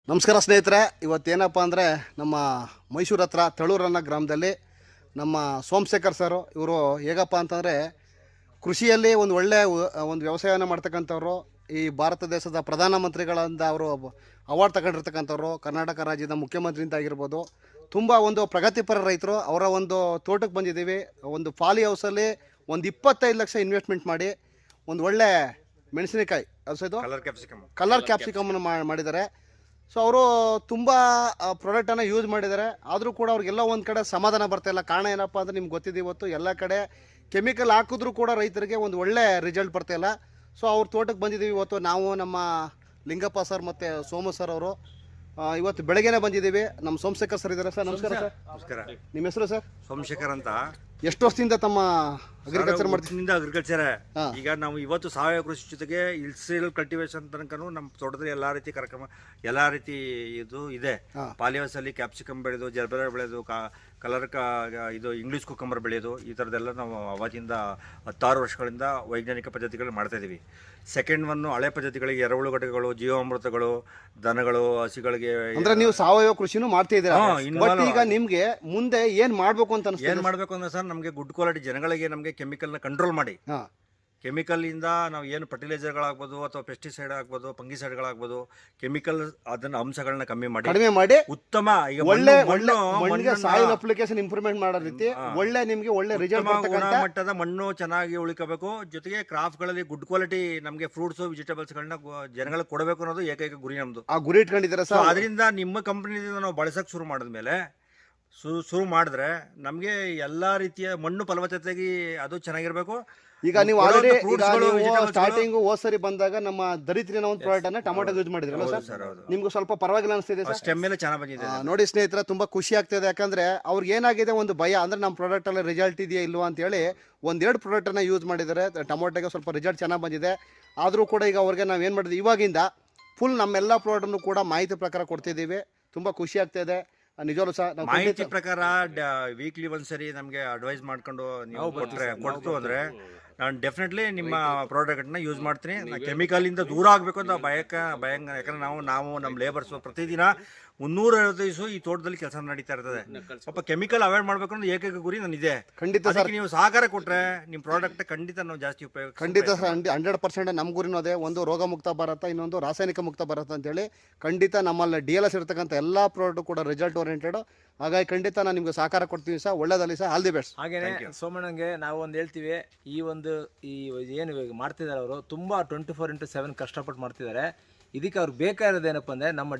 ನಮಸ್ಕಾರ ಸ್ನೇಹಿತರೆ, ಇವತ್ತೇನಪ್ಪ ಅಂದರೆ ನಮ್ಮ ಮೈಸೂರು ಹತ್ರ ತಳೂರು ಅನ್ನೋ ಗ್ರಾಮದಲ್ಲಿ ನಮ್ಮ ಸೋಮಶೇಖರ್ ಸರು ಇವರು ಹೇಗಪ್ಪ ಅಂತಂದರೆ ಕೃಷಿಯಲ್ಲಿ ಒಂದು ಒಳ್ಳೆಯ ಒಂದು ವ್ಯವಸಾಯವನ್ನು ಮಾಡ್ತಕ್ಕಂಥವ್ರು. ಈ ಭಾರತ ದೇಶದ ಪ್ರಧಾನಮಂತ್ರಿಗಳಿಂದ ಅವರು ಅವಾರ್ಡ್ ತಗೊಂಡಿರ್ತಕ್ಕಂಥವ್ರು, ಕರ್ನಾಟಕ ರಾಜ್ಯದ ಮುಖ್ಯಮಂತ್ರಿಯಿಂದ ಆಗಿರ್ಬೋದು. ತುಂಬ ಒಂದು ಪ್ರಗತಿಪರ ರೈತರು. ಅವರ ಒಂದು ತೋಟಕ್ಕೆ ಬಂದಿದ್ದೀವಿ. ಒಂದು ಫಾಲಿ ಹೌಸಲ್ಲಿ ಒಂದು 25 ಲಕ್ಷ ಇನ್ವೆಸ್ಟ್ಮೆಂಟ್ ಮಾಡಿ ಒಂದು ಒಳ್ಳೆ ಮೆಣಸಿನಕಾಯಿ ಇದು ಕಲರ್ ಕ್ಯಾಪ್ಸಿಕಮನ್ನು ಮಾಡಿದ್ದಾರೆ. ಸೊ ಅವರು ತುಂಬ ಪ್ರಾಡಕ್ಟನ್ನು ಯೂಸ್ ಮಾಡಿದ್ದಾರೆ. ಆದರೂ ಕೂಡ ಅವ್ರಿಗೆಲ್ಲ ಒಂದು ಕಡೆ ಸಮಾಧಾನ ಬರ್ತಾಯಿಲ್ಲ. ಕಾರಣ ಏನಪ್ಪ ಅಂದರೆ ನಿಮ್ಗೆ ಗೊತ್ತಿದೆ, ಇವತ್ತು ಎಲ್ಲ ಕಡೆ ಕೆಮಿಕಲ್ ಹಾಕಿದ್ರೂ ಕೂಡ ರೈತರಿಗೆ ಒಂದು ಒಳ್ಳೆ ರಿಸಲ್ಟ್ ಬರ್ತಾಯಿಲ್ಲ. ಸೊ ಅವ್ರ ತೋಟಕ್ಕೆ ಬಂದಿದ್ದೀವಿ ಇವತ್ತು ನಾವು, ನಮ್ಮ ಲಿಂಗಪ್ಪ ಸರ್ ಮತ್ತು ಸೋಮು ಸರ್ ಅವರು. ಇವತ್ತು ಬೆಳಗ್ಗೆನೇ ಬಂದಿದ್ದೀವಿ. ನಮ್ಮ ಸೋಮಶೇಖರ್ ಸರ್ ಇದ್ದಾರೆ. ಸರ್ ನಮಸ್ಕಾರ. ಸರ್ ನಮಸ್ಕಾರ. ನಿಮ್ಮ ಹೆಸರು ಸರ್? ಸೋಮಶೇಖರ್ ಅಂತ. ಎಷ್ಟು ವರ್ಷದಿಂದ ತಮ್ಮ ಅಗ್ರಿಕಲ್ಚರ್ ಮಾಡ್ತೀನಿ? ಅಗ್ರಿಕಲ್ಚರ್. ಈಗ ನಾವು ಇವತ್ತು ಸಾವಯವ ಕೃಷಿ ಜೊತೆಗೆ ಇಲ್ಸೀಲ್ ಕಲ್ಟಿವೇಶನ್ ತನಕನೂ ನಮ್ಮ ತೋಟದಲ್ಲಿ ಎಲ್ಲಾ ರೀತಿ ಕಾರ್ಯಕ್ರಮ, ಎಲ್ಲಾ ರೀತಿ ಇದು ಇದೆ. ಪಾಲಿಹೌಸ್ ಅಲ್ಲಿ ಕ್ಯಾಪ್ಸಿಕಮ್ ಬೆಳೆದು, ಜರ್ಬೆರಾ ಬೆಳೆದು, ಕಲರ್ ಇದು ಇಂಗ್ಲಿಷ್ ಕುಕ್ಕಂಬರ್ ಬೆಳೆಯೋದು, ಈ ಥರದ್ದೆಲ್ಲ ನಾವು ಅವತ್ತಿಂದ 16 ವರ್ಷಗಳಿಂದ ವೈಜ್ಞಾನಿಕ ಪದ್ಧತಿಗಳು ಮಾಡ್ತಾ ಇದೀವಿ. ಸೆಕೆಂಡ್ ಒನ್ ಹಳೆ ಪದ್ಧತಿಗಳಿಗೆ ಎರೆಹುಳು ಘಟಕಗಳು, ಜೀವಾಮೃತಗಳು, ದನಗಳು, ಹಸಿಗಳಿಗೆ. ಅಂದ್ರೆ ನೀವು ಸಾವಯವ ಕೃಷಿನೂ ಮಾಡ್ತಾ ಇದ್ದೀರಾ. ಈಗ ನಿಮ್ಗೆ ಮುಂದೆ ಏನ್ ಮಾಡ್ಬೇಕು ಅಂತ ಅನ್ಸುತ್ತೆ? ಏನ್ ಮಾಡ್ಬೇಕು ಅಂದ್ರೆ ಸರ್, ನಮಗೆ ಗುಡ್ ಕ್ವಾಲಿಟಿ ಜನಗಳಿಗೆ, ನಮಗೆ ಕೆಮಿಕಲ್ನ ಕಂಟ್ರೋಲ್ ಮಾಡಿ, ಕೆಮಿಕಲ್ ಇಂದ ನಾವು ಏನು ಫರ್ಟಿಲೈಸರ್ಗಳಾಗ್ಬೋದು ಅಥವಾ ಪೆಸ್ಟಿಸೈಡ್ ಆಗ್ಬೋದು, ಫಂಗಿಸೈಡ್ಗಳಾಗ್ಬೋದು, ಕೆಮಿಕಲ್ ಅದನ್ನ ಅಂಶಗಳನ್ನ ಕಮ್ಮಿ ಮಾಡಿ ಉತ್ತಮ ಈಗ ಒಳ್ಳೆ ಸಾಯಿಲ್ ಅಪ್ಲಿಕೇಶನ್ ಇಂಪ್ರೂವ್ಮೆಂಟ್ ಮಾಡೋ ರೀತಿ ಒಳ್ಳೆ ನಿಮ್ಗೆ ಒಳ್ಳೆ ರಿಸಲ್ಟ್, ಗುಣಮಟ್ಟದ ಮಣ್ಣು ಚೆನ್ನಾಗಿ ಉಳಿಕಬೇಕು. ಜೊತೆಗೆ ಕ್ರಾಪ್ಗಳಲ್ಲಿ ಗುಡ್ ಕ್ವಾಲಿಟಿ ನಮಗೆ ಫ್ರೂಟ್ಸ್, ವೆಜಿಟೇಬಲ್ಸ್ ಗಳನ್ನ ಜನಗಳಿಗೆ ಕೊಡಬೇಕು ಅನ್ನೋದು ಏಕೈಕ ಗುರಿ ನಮ್ದು. ಆ ಗುರಿ ಇಟ್ಕೊಂಡಿದ್ದಾರೆ ಸರ್. ಅದರಿಂದ ನಿಮ್ಮ ಕಂಪನಿಯಿಂದ ನಾವು ಬಳಸಕ್ ಶುರು ಮಾಡಿದ್ಮೇಲೆ ಶುರು ಮಾಡಿದ್ರೆ ನಮಗೆ ಎಲ್ಲಾ ರೀತಿಯ ಮಣ್ಣು ಫಲವತ್ತತೆಗೆ ಅದು ಚೆನ್ನಾಗಿರ್ಬೇಕು. ಈಗ ನೀವು ಆಲ್ರೆಡಿ ಸ್ಟಾರ್ಟಿಂಗ್ ಹೋದ್ಸರಿ ಬಂದಾಗ ನಮ್ಮ ದರಿದ್ರಿನ ಒಂದು ಪ್ರಾಡಕ್ಟ್ ಅನ್ನ ಟೊಮೆಟೊ ಯೂಸ್ ಮಾಡಿದ್ರಲ್ಲ ಸರ್, ನಿಮ್ಗೆ ಸ್ವಲ್ಪ ಪರವಾಗಿಲ್ಲ ಅನಿಸ್ತಿದೆ ಸರ್? ಸ್ಟೆಮ್ ಎಲ್ಲ ಚೆನ್ನಾಗಿ ಬಂದಿದೆ. ನೋಡಿ ಸ್ನೇಹಿತರೆ, ತುಂಬಾ ಖುಷಿ ಆಗ್ತಿದೆ. ಯಾಕಂದ್ರೆ ಅವ್ರಿಗೆ ಏನಾಗಿದೆ, ಒಂದು ಭಯ ಅಂದ್ರೆ ನಮ್ಮ ಪ್ರಾಡಕ್ಟ್ ಅಲ್ಲಿ ರಿಸಲ್ಟ್ ಇದೆಯಾ ಇಲ್ವಾ ಅಂತ ಹೇಳಿ 1-2 ಪ್ರಾಡಕ್ಟ್ ಅನ್ನ ಯೂಸ್ ಮಾಡಿದ್ದಾರೆ. ಟೊಮೆಟೊಗೆ ಸ್ವಲ್ಪ ರಿಸಲ್ಟ್ ಚೆನ್ನಾಗಿ ಬಂದಿದೆ. ಆದರೂ ಕೂಡ ಈಗ ಅವ್ರಿಗೆ ನಾವು ಏನು ಮಾಡಿದ್ವಿ, ಇವಾಗಿಂದ ಫುಲ್ ನಮ್ಮೆಲ್ಲ ಪ್ರಾಡಕ್ಟ್ನು ಕೂಡ ಮಾಹಿತಿ ಪ್ರಕಾರ ಕೊಡ್ತಿದ್ದೀವಿ. ತುಂಬಾ ಖುಷಿ ಆಗ್ತಾ ಇದೆ ನಿಜವೂ ಸಹ. ಮಾಹಿತಿ ಪ್ರಕಾರ ವೀಕ್ಲಿ ಒಂದ್ಸರಿ ನಮಗೆ ಅಡ್ವೈಸ್ ಮಾಡ್ಕೊಂಡು ನೀವು ಕೊಡ್ತು ಅಂದ್ರೆ ನಾನು ಡೆಫಿನೆಟ್ಲಿ ನಿಮ್ಮ ಪ್ರಾಡಕ್ಟ್ನ ಯೂಸ್ ಮಾಡ್ತೀನಿ. ಕೆಮಿಕಲ್ ಇಂದ ದೂರ ಆಗಬೇಕು ಅಂತ ಭಯಂಕರ. ಯಾಕಂದ್ರೆ ನಾವು ನಮ್ಮ ಲೇಬರ್ಸ್ ಪ್ರತಿದಿನ 360 ದಿವಸ ಈ ತೋಟದಲ್ಲಿ ಕೆಲಸ ನಡೀತಾ ಇರ್ತದೆ. ಸ್ವಲ್ಪ ಕೆಮಿಕಲ್ ಅವಾಯ್ಡ್ ಮಾಡಬೇಕು ಅನ್ನೋದು ಏಕೈಕ ಗುರಿ ನನಗಿದೆ. ಖಂಡಿತ ಸರ್, ನೀವು ಸಹಕಾರ ಕೊಟ್ರೆ ನಿಮ್ಮ ಪ್ರಾಡಕ್ಟ್ ಖಂಡಿತ ನಾವು ಜಾಸ್ತಿ ಉಪಯೋಗ. ಖಂಡಿತ ಸರ್, 100% ನಮ್ಮ ಗುರಿನೂ ಅದೇ. ಒಂದು ರೋಗ ಮುಕ್ತ ಭಾರತ, ಇನ್ನೊಂದು ರಾಸಾಯನಿಕ ಮುಕ್ತ ಭಾರತ ಅಂತೇಳಿ. ಖಂಡಿತ ನಮ್ಮಲ್ಲಿ DLS ಇರ್ತಕ್ಕಂಥ ಎಲ್ಲ ಪ್ರಾಡಕ್ಟ್ ಕೂಡ ರಿಸಲ್ಟ್ ಓರಿಯೆಂಟೆಡ್. ಹಾಗಾಗಿ ಖಂಡಿತ ನಾನು ನಿಮ್ಗೆ ಸಹಕಾರ ಕೊಡ್ತೀವಿ ಸರ್. ಒಳ್ಳೇದಲ್ಲಿ ಸರ್, ಆಲ್ ದಿ ಬೆಸ್ಟ್. ಹಾಗೇನೆ ಸೋಮಣ್ಣಂಗೆ ನಾವು ಒಂದು ಹೇಳ್ತೀವಿ, ಈ ಏನು ಮಾಡ್ತಿದ್ದಾರೆ ಅವರು, ತುಂಬಾ 24x7 ಕಷ್ಟಪಟ್ಟು ಮಾಡ್ತಿದ್ದಾರೆ. ಇದಕ್ಕೆ ಅವ್ರಿಗೆ ಬೇಕಾಗಿರೋದು ಏನಪ್ಪ ಅಂದ್ರೆ ನಮ್ಮ